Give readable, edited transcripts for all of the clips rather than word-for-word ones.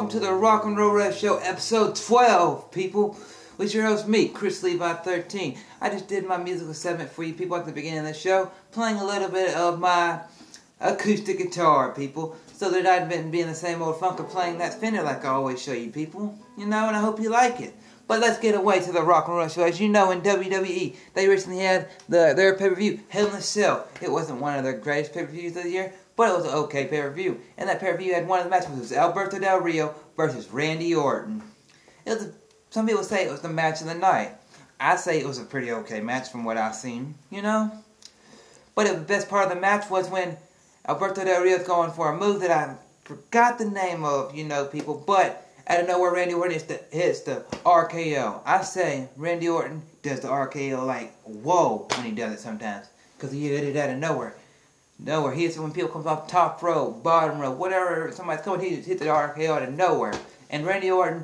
welcome to the R&RW Show, episode 12, people. With your host, me, Chris Levi 13. I just did my musical segment for you people at the beginning of the show, playing a little bit of my acoustic guitar, people, so that I'd been being the same old funk of playing that Fender like I always show you people, and I hope you like it. But let's get away to the R&RW Show. As you know, in WWE, they recently had their pay-per-view, Hell in a Cell. It wasn't one of their greatest pay-per-views of the year, but it was an okay pay-per-view. And that pay-per-view had one of the matches, which was Alberto Del Rio versus Randy Orton. Some people say it was the match of the night. I say it was a pretty okay match from what I've seen, But the best part of the match was when Alberto Del Rio was going for a move that I forgot the name of, people, but out of nowhere, Randy Orton hits the RKO. I say Randy Orton does the RKO like, whoa, when he does it sometimes. Because he hit it out of nowhere. He hits it when people come off top row, bottom row, whatever, somebody's coming, he just hit the RKO out of nowhere. And Randy Orton,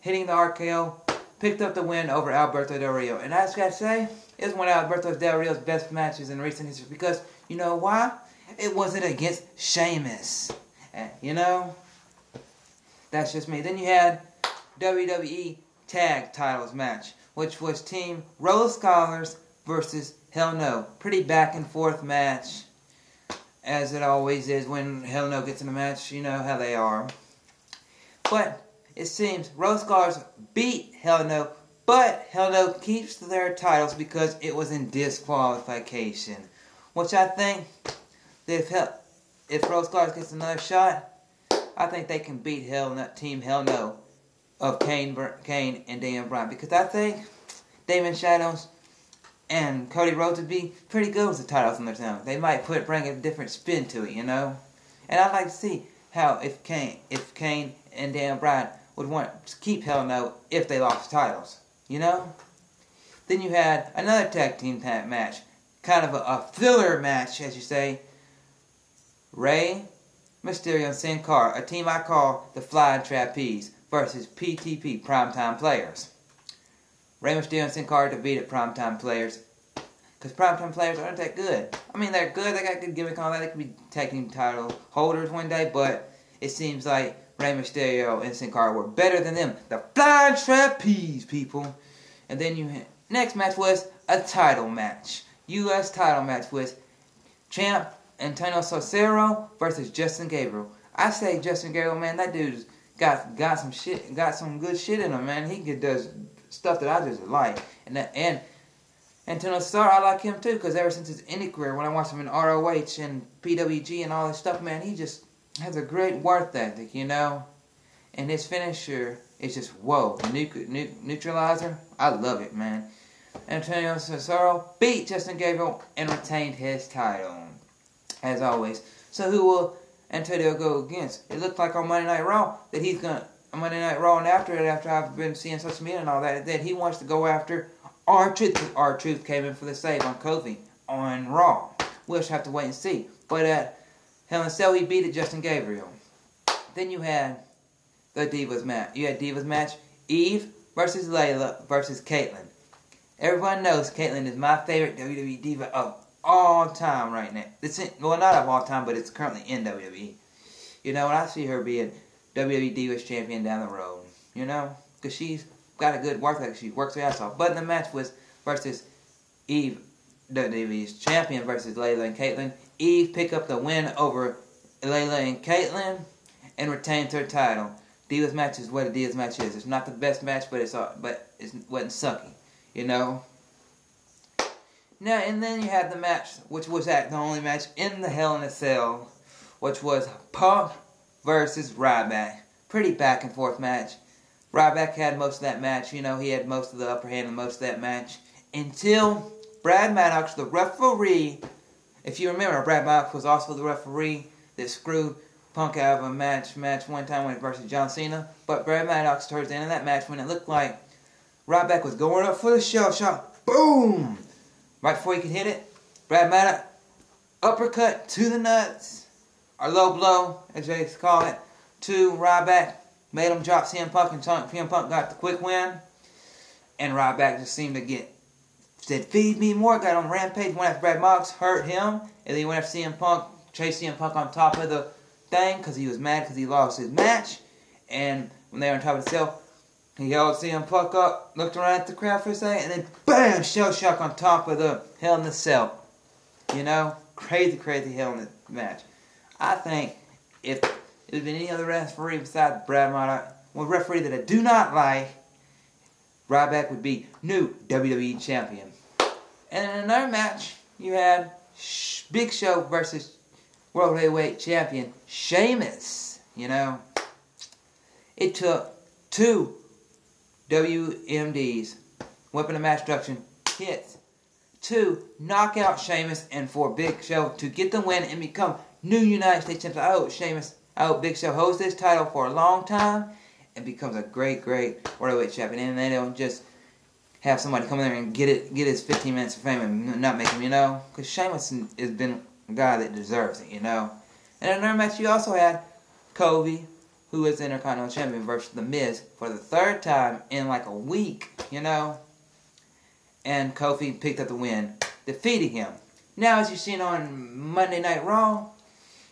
hitting the RKO, picked up the win over Alberto Del Rio. And I just gotta say, it's one of Alberto Del Rio's best matches in recent history. Because, you know why? It wasn't against Sheamus. That's just me. Then you had WWE Tag Titles match, which was Team Roller Scholars versus Hell No. Pretty back and forth match, as it always is when Hell No gets in a match. You know how they are. But it seems Roller Scholars beat Hell No, but Hell No keeps their titles because it was in disqualification. Which I think that if Roller Scholars gets another shot, I think they can beat Team Hell No of Kane and Daniel Bryan. Because I think Damon Shadows and Cody Rhodes would be pretty good with the titles on their own. They might bring a different spin to it, And I'd like to see how if Kane and Daniel Bryan would want to keep Hell No if they lost titles, Then you had another tag team match. Kind of a filler match, as you say. Rey Mysterio and Sin Cara, a team I call the Flying Trapeze, versus PTP, Primetime Players. Rey Mysterio and Sin Cara defeated Primetime Players, because Primetime Players aren't that good. I mean, they're good, they got good gimmick and all that, they could be tag team title holders one day, but it seems like Rey Mysterio and Sin Cara were better than them. The Flying Trapeze, people. And then next match was a title match. U.S. title match with champ Antonio Cesaro versus Justin Gabriel. I say Justin Gabriel, man, that dude's got some good shit in him, man. He does stuff that I just like. And Antonio Cesaro, I like him too, because ever since his indie career, when I watched him in ROH and PWG and all this stuff, man, he just has a great work ethic, And his finisher is just, whoa, the neutralizer. I love it, man. Antonio Cesaro beat Justin Gabriel and retained his title, as always. So who will Antonio go against? It looked like on Monday Night Raw that he's going to, Monday Night Raw and after I've been seeing social media and all that he wants to go after R-Truth, because R-Truth came in for the save on Kofi on Raw. We'll just have to wait and see. But at Hell in a Cell, he beat Justin Gabriel. Then you had the Divas match. Divas match, Eve versus Layla versus Kaitlyn. Everyone knows Kaitlyn is my favorite WWE Diva of all time right now. Well, not of all time, but it's currently in WWE. And I see her being WWE Divas Champion down the road. Because she's got a good work ethic. She works her ass off. But the match was versus Eve, WWE's champion, versus Layla and Kaitlyn. Eve picked up the win over Layla and Kaitlyn and retains her title. Divas match is what a Divas match is. It's not the best match, but it wasn't sucky. Now, and then you had the match, which was the only match in the Hell in a Cell, which was Punk versus Ryback. Pretty back and forth match. Ryback had most of that match. He had most of the upper hand in most of that match. Until Brad Maddox, the referee, if you remember, Brad Maddox was also the referee that screwed Punk out of a match one time when he versus John Cena. But Brad Maddox, towards the end of that match, when it looked like Ryback was going up for the shell shot, boom! Right before he could hit it, Brad Maddox, uppercut to the nuts, or low blow, as they call it, to Ryback, made him drop CM Punk, and CM Punk got the quick win, and Ryback just seemed to said, feed me more, got on Rampage, went after Brad Maddox, hurt him, and then he went after CM Punk, chased CM Punk on top of the thing, because he was mad because he lost his match, And when they were on top of the cell, he held CM Punk up, looked around at the crowd for a second, and then BAM! Shell Shock on top of the Hell in the Cell. You know? Crazy, crazy Hell in the match. I think if it had been any other referee besides Brad Maddox, one referee that I do not like, Ryback would be new WWE Champion. And in another match, you had Big Show versus World Heavyweight Champion Sheamus. You know? It took 2 WMDs, weapon of mass destruction, hits, to knock out Sheamus and for Big Show to get the win and become new United States Champion. I hope Big Show holds this title for a long time and becomes a great, great World Heavyweight Champion. And they don't just have somebody come in there and get his 15 minutes of fame and not make him, you know? Because Sheamus has been a guy that deserves it, you know? And in another match, you also had Kobe, who is the Intercontinental Champion, versus The Miz for the 3rd time in like a week, you know? And Kofi picked up the win, defeating him. Now, as you've seen on Monday Night Raw,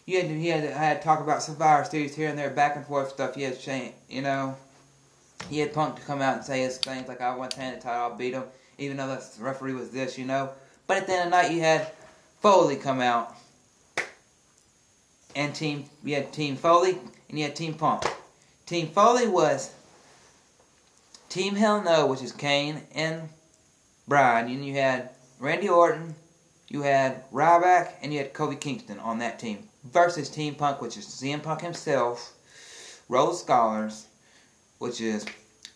he had to talk about Survivor Series here and there, back and forth stuff. He had Shane, you know, he had Punk to come out and say his things like, I want to hand the title, I'll beat him, even though the referee was this, you know. But at the end of the night, you had Foley come out, and you had Team Foley, and you had Team Punk. Team Foley was Team Hell No, which is Kane and Bryan. And you had Randy Orton, you had Ryback, and you had Kofi Kingston on that team. Versus Team Punk, which is CM Punk himself, Rhodes Scholars, which is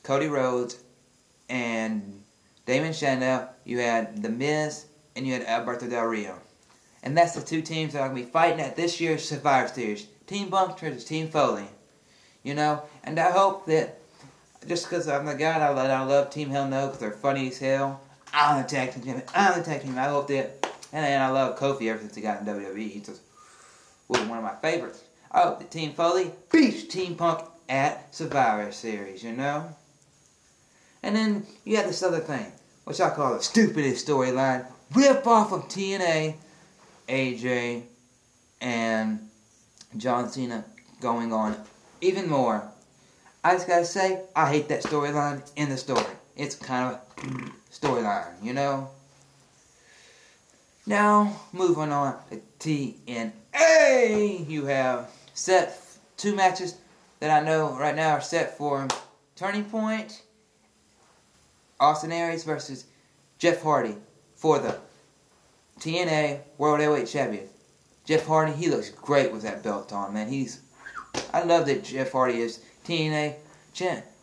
Cody Rhodes, and Damon Sandow. You had The Miz, and you had Alberto Del Rio. And that's the 2 teams that are going to be fighting at this year's Survivor Series. Team Punk versus Team Foley. You know? And I hope that, just because I'm the guy I love Team Hell No, because they're funny as hell, I'm the tag team champion. I hope that, and I love Kofi ever since he got in WWE. He's just one of my favorites. I hope that Team Foley beats Team Punk at Survivor Series, you know? And then you have this other thing, which I call the stupidest storyline. Rip off of TNA, AJ, and John Cena going on even more. I just gotta say, I hate that storyline in the story. It's kind of a storyline, you know? Now, moving on to TNA, you have set 2 matches that I know right now are set for Turning Point, Austin Aries versus Jeff Hardy for the TNA World Heavyweight Champion. Jeff Hardy, he looks great with that belt on, man. I love that Jeff Hardy is TNA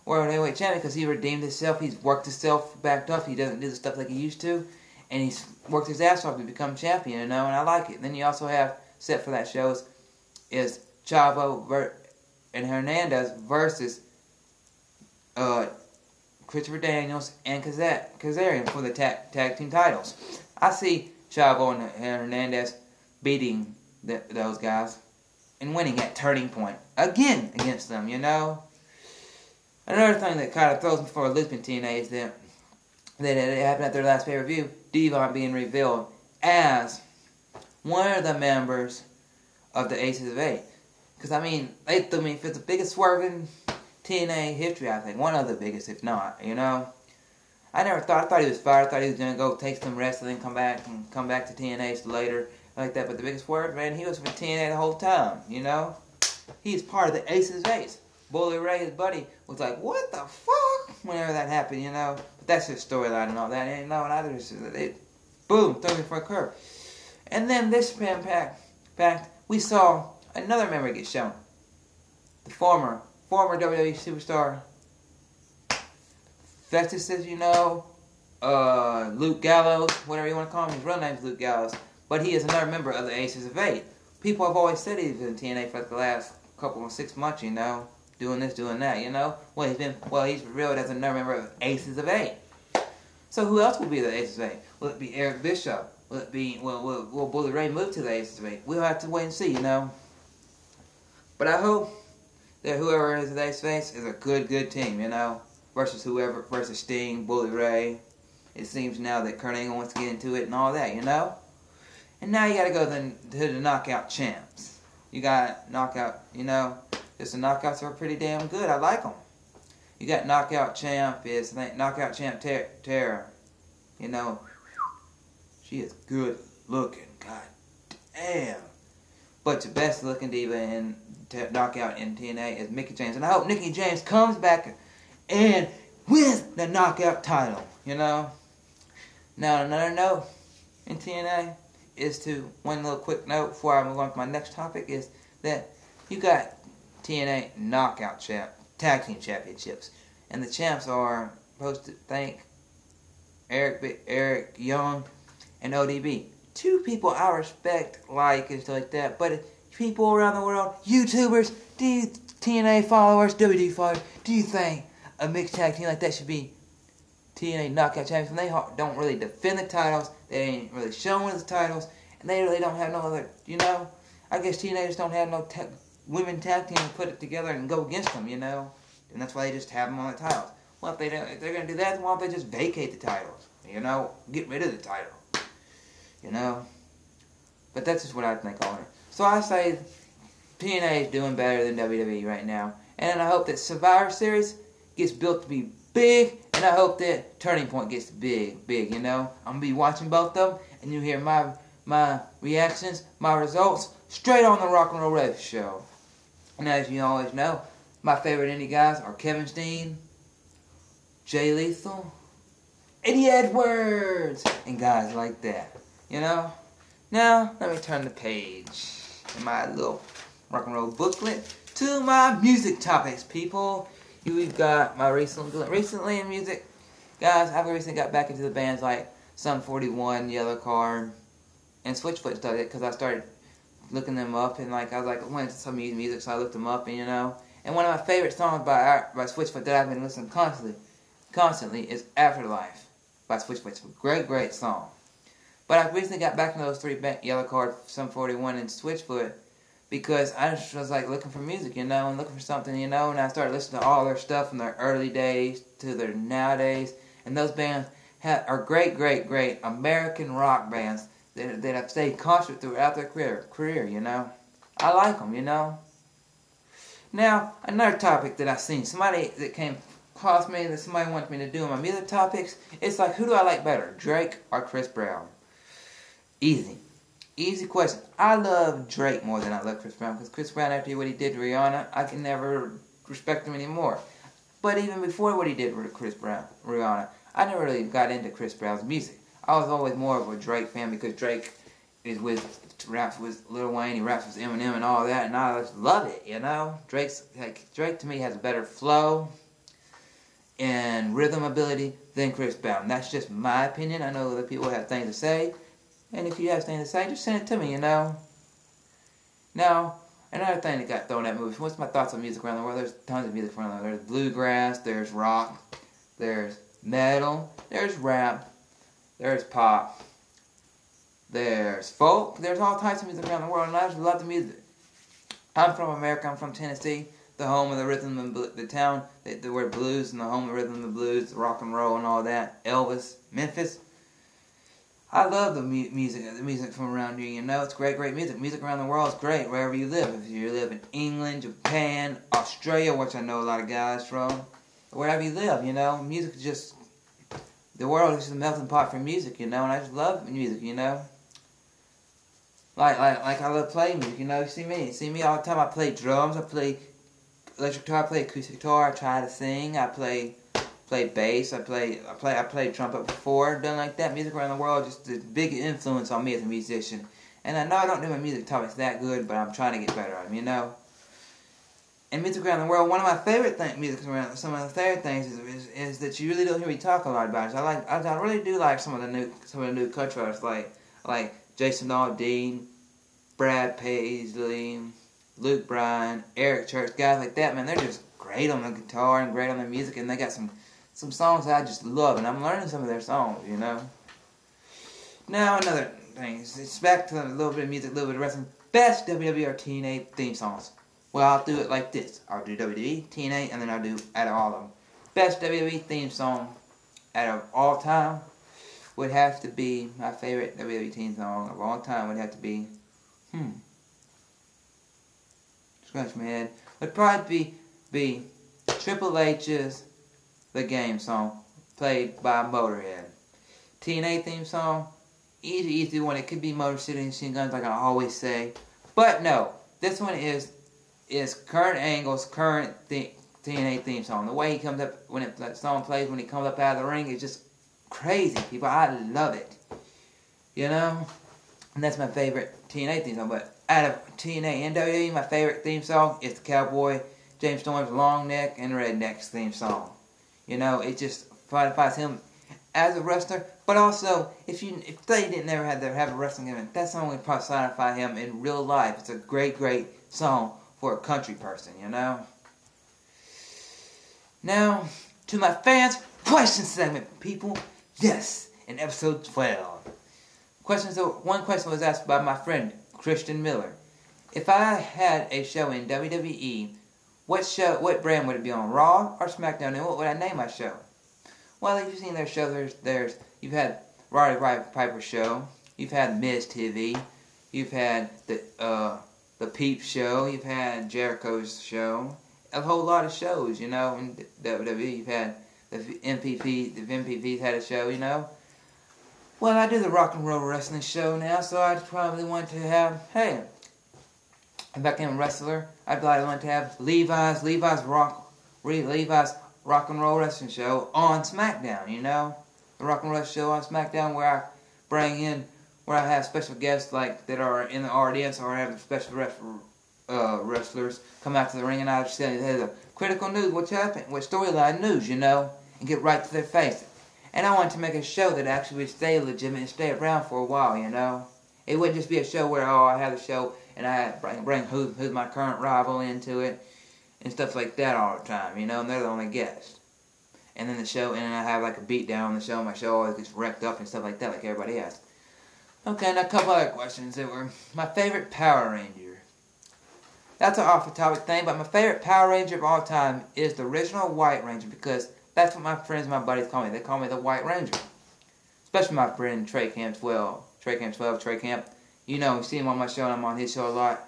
World Heavyweight Champion because he redeemed himself. He's worked himself backed up. He doesn't do the stuff like he used to. And he's worked his ass off to become champion, you know, and I like it. Then you also have, set for that show, is Chavo and Hernandez versus Christopher Daniels and Kazarian for the tag team titles. I see Chavo and Hernandez beating those guys and winning at Turning Point again against them, you know. Another thing that kind of throws me for a loop in TNA is that it happened at their last pay-per-view, Devon being revealed as one of the members of the Asus of 8. Because, I mean, they threw me for the biggest swerve in TNA history, I think. One of the biggest, if not, you know. I thought he was fired. I thought he was going to go take some rest and then come back to TNA later, like that. But the biggest swerve, man, he was for TNA the whole time, you know. He's part of the Asus of 8. Bully Ray, his buddy, was like, what the fuck? Whenever that happened, you know. But that's his storyline and all that. And no, it boom, threw me for a curve. And then this fact, we saw another member get shown. The former WWE superstar, Festus, as you know, Luke Gallows, whatever you want to call him. His real name's Luke Gallows. But he is another member of the Aces of 8. People have always said he's in TNA for the last couple of 6 months, you know. Doing this, doing that, you know. He's revealed as another member of Aces of 8. So who else will be the Aces of 8? Will it be Eric Bischoff? Will it be, will Bully Ray move to the Aces of 8? We'll have to wait and see, you know. But I hope that whoever is the Aces of 8 is a good team, you know. Versus Sting, Bully Ray. It seems now that Kurt Angle wants to get into it and all that, you know. And now you got to go to the Knockout Champs. You got Knockout, you know. Just the knockouts are pretty damn good. I like them. You got Knockout Champ, Knockout Champ Tara. You know, she is good looking. God damn. But the best looking diva in Knockout in TNA is Mickie James. And I hope Mickie James comes back and wins the Knockout title. You know. Now another note in TNA is to, one little quick note before I move on to my next topic, is that you got TNA Knockout Tag Team Championships. And the champs are supposed to thank Eric Young and ODB. Two people I respect, like, and stuff like that. But people around the world, YouTubers, TNA followers, WWE followers, do you think a mixed tag team like that should be TNA Knockout Champions? When they don't really defend the titles, they ain't really showing the titles, and they really don't have no other, you know? I guess TNA just don't have no women tag team to put it together and go against them, you know? And that's why they just have them on the titles. Well, if they're going to do that, why don't they just vacate the titles? You know? Get rid of the title. You know? But that's just what I think on it. So I say TNA is doing better than WWE right now. And I hope that Survivor Series gets built to be big. And I hope that Turning Point gets big, you know? I'm going to be watching both of them. And you hear my reactions, my results, straight on the R&RW show. And as you always know, my favorite indie guys are Kevin Steen, Jay Lethal, Eddie Edwards, and guys like that. You know? Now, let me turn the page in my little R&RW booklet to my music topics, people. We've got my recently in music. Guys, I've recently got back into the bands like Sum 41, Yellow Card, and Switchfoot started because I started looking them up, and like I was like, I wanted some music, so I looked them up, and you know. And one of my favorite songs by Switchfoot that I've been listening constantly is Afterlife by Switchfoot. It's a great song. But I recently got back into those three bands, Yellow Card, Sum 41, and Switchfoot, because I just was like looking for music, you know, and looking for something, you know, and I started listening to all their stuff from their early days to their nowadays, and those bands are great American rock bands that have stayed constant throughout their career, you know. I like them, you know. Now, another topic that I seen, somebody that came across me, that somebody wanted me to do in my music topics, it's like, who do I like better, Drake or Chris Brown? Easy question. I love Drake more than I love Chris Brown, because Chris Brown, after what he did to Rihanna, I can never respect him anymore. But even before what he did with Rihanna, I never really got into Chris Brown's music. I was always more of a Drake fan, because Drake raps with Lil Wayne, he raps with Eminem and all that, and I just love it, you know? Drake to me has a better flow and rhythm ability than Chris Brown. That's just my opinion. I know other people have things to say, and if you have things to say, just send it to me, you know? Now, another thing that got thrown at me, what's my thoughts on music around the world? There's tons of music around the world. There's bluegrass, there's rock, there's metal, there's rap, there's pop, there's folk, there's all types of music around the world, and I just love the music. I'm from America, I'm from Tennessee, the home of the rhythm and the town, the word blues, and the home of rhythm and the blues, rock and roll and all that, Elvis, Memphis. I love the music from around here, you know, it's great music. Music around the world is great, wherever you live. If you live in England, Japan, Australia, which I know a lot of guys from, wherever you live, you know, music is just, the world is just a melting pot for music, you know, and I just love music, you know. Like I love playing music, you know, you see me all the time. I play drums, I play electric guitar, I play acoustic guitar, I try to sing, I play bass, I played trumpet before, done like that. Music around the world just a big influence on me as a musician. And I know I don't do my music topics that good, but I'm trying to get better at them, you know. And music around the world, one of my favorite some of the favorite things is that you really don't hear me talk a lot about it. I really do like some of the new country artists like Jason Aldean, Brad Paisley, Luke Bryan, Eric Church, guys like that, man. They're just great on the guitar and great on the music, and they got some songs that I just love, and I'm learning some of their songs, you know. Now another thing, it's back to a little bit of music, a little bit of wrestling. Best WWE or TNA theme songs. Well, I'll do it like this. I'll do WWE, TNA, and then I'll do out of all of them. Best WWE theme song out of all time would have to be, my favorite WWE theme song of all time would have to be, scratch my head. would probably be Triple H's The Game song, played by Motorhead. TNA theme song, easy one. It could be Motor City Machine Guns, like I always say. But no, this one is Kurt Angle's current TNA theme song. The way he comes up, when that song plays, when he comes up out of the ring, it's just crazy, people. I love it. You know? And that's my favorite TNA theme song. But out of TNA and WWE, my favorite theme song is the Cowboy James Storm's Long Neck and Rednecks theme song. You know, it just solidifies him as a wrestler. But also, if they didn't ever have a wrestling event, that song would probably solidify him in real life. It's a great song for a country person, you know? Now, to my fans, question segment, people. Yes, in episode 12. One question was asked by my friend, Christian Miller. If I had a show in WWE, what brand would it be on, Raw or SmackDown, and what would I name my show? Well, if you've seen their show, you've had Roddy Piper's show, you've had Miz TV, you've had the Peep show, you've had Jericho's show, a whole lot of shows, you know, in WWE. You've had the MPV's had a show, you know. Well, I do the Rock and Roll Wrestling show now, so I'd probably want to have, hey, if I became a wrestler, I'd probably want to have Levi's Rock and Roll Wrestling show on SmackDown, you know. The Rock and Roll show on SmackDown, where I have special guests like that are in the audience, or I have special wrestlers come out to the ring, and I just say, hey, the critical news, what's happening, what storyline news, you know, and get right to their face. And I wanted to make a show that actually would stay legitimate and stay around for a while, you know. It wouldn't just be a show where, I have a show and I bring who's my current rival into it and stuff like that all the time, you know, and they're the only guest. And then I have like a beat down on the show, my show always gets wrecked up and stuff like that, like everybody else. Okay, now a couple other questions that were my favorite Power Ranger. That's an off-the-topic thing, but my favorite Power Ranger of all time is the original White Ranger, because that's what my friends and my buddies call me. They call me the White Ranger. Especially my friend Trey Camp 12. Trey Camp. You know, you see him on my show and I'm on his show a lot.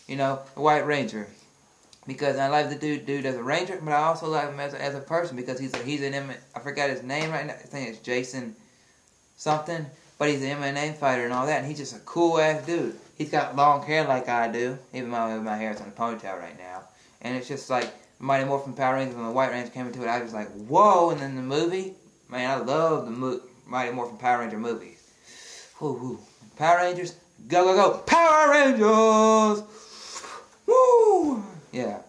You know, the White Ranger. Because I like the dude as a ranger, but I also like him as a person, because he's I forgot his name right now. I think it's Jason something. But he's an MMA fighter and all that, and he's just a cool-ass dude. He's got long hair like I do, even though my hair is in a ponytail right now. And it's just like Mighty Morphin Power Rangers, when the White Ranger came into it, I was like, whoa! And then the movie, man, I love the Mighty Morphin Power Ranger movies. Woo. Power Rangers, go, go, go! Power Rangers! Woo! Yeah.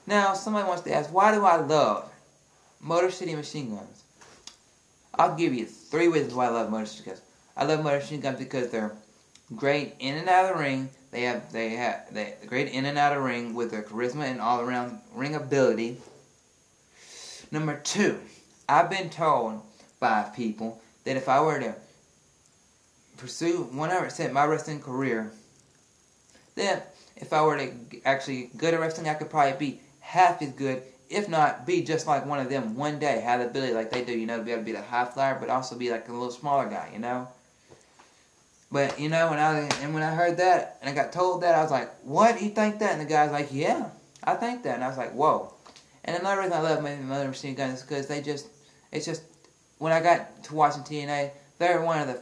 Now, somebody wants to ask, why do I love Motor City Machine Guns? I'll give you 3 reasons why I love Motor City Guns. I love Motor City Guns because they're great in and out of the ring. They're great in and out of the ring with their charisma and all-around ring ability. Number 2, I've been told by people that if I were to pursue 100% my wrestling career, then if I were to actually good at wrestling, I could probably be half as good, if not be just like one of them one day, have the ability like they do, you know, to be able to be the high flyer, but also be like a little smaller guy, you know. But, you know, when I heard that, and I got told that, I was like, what, you think that? And the guy's like, yeah, I think that. And I was like, whoa. And another reason I love Motor Machine Guns is because it's just, when I got to watching TNA, they're one of the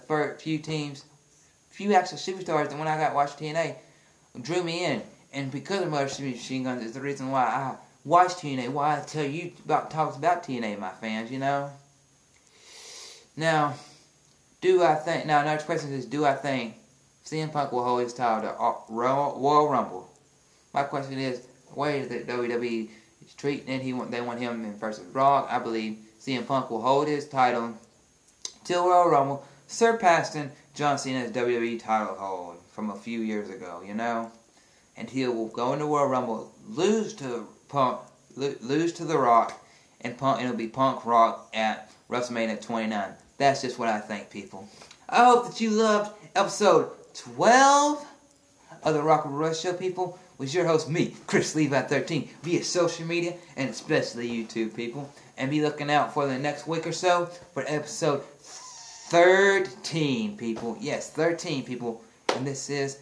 few actual superstars that when I got to watch TNA, drew me in. And because of Motor City Machine Guns is the reason why I watch TNA, why I tell you talks about TNA, my fans, you know. Now, another question is, do I think CM Punk will hold his title to Royal Rumble? My question is, where is the WWE treating it? They want him in versus Raw. I believe CM Punk will hold his title till Royal Rumble, surpassing John Cena's WWE title hold from a few years ago, you know? And he will go into Royal Rumble, lose to The Rock, and it'll be Punk Rock at WrestleMania 29. That's just what I think, people. I hope that you loved episode 12 of the Rock and Roll Show, people. With your host, me, Chris Levi 13, via social media and especially YouTube, people. And be looking out for the next week or so for episode 13, people. Yes, 13, people. And this is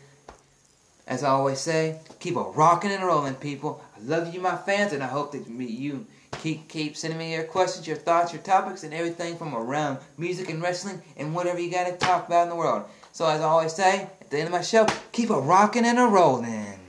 as I always say, keep a rocking and rolling, people. I love you, my fans, and I hope that you keep sending me your questions, your thoughts, your topics, and everything from around music and wrestling and whatever you got to talk about in the world. So as I always say, at the end of my show, keep a rocking and a rolling.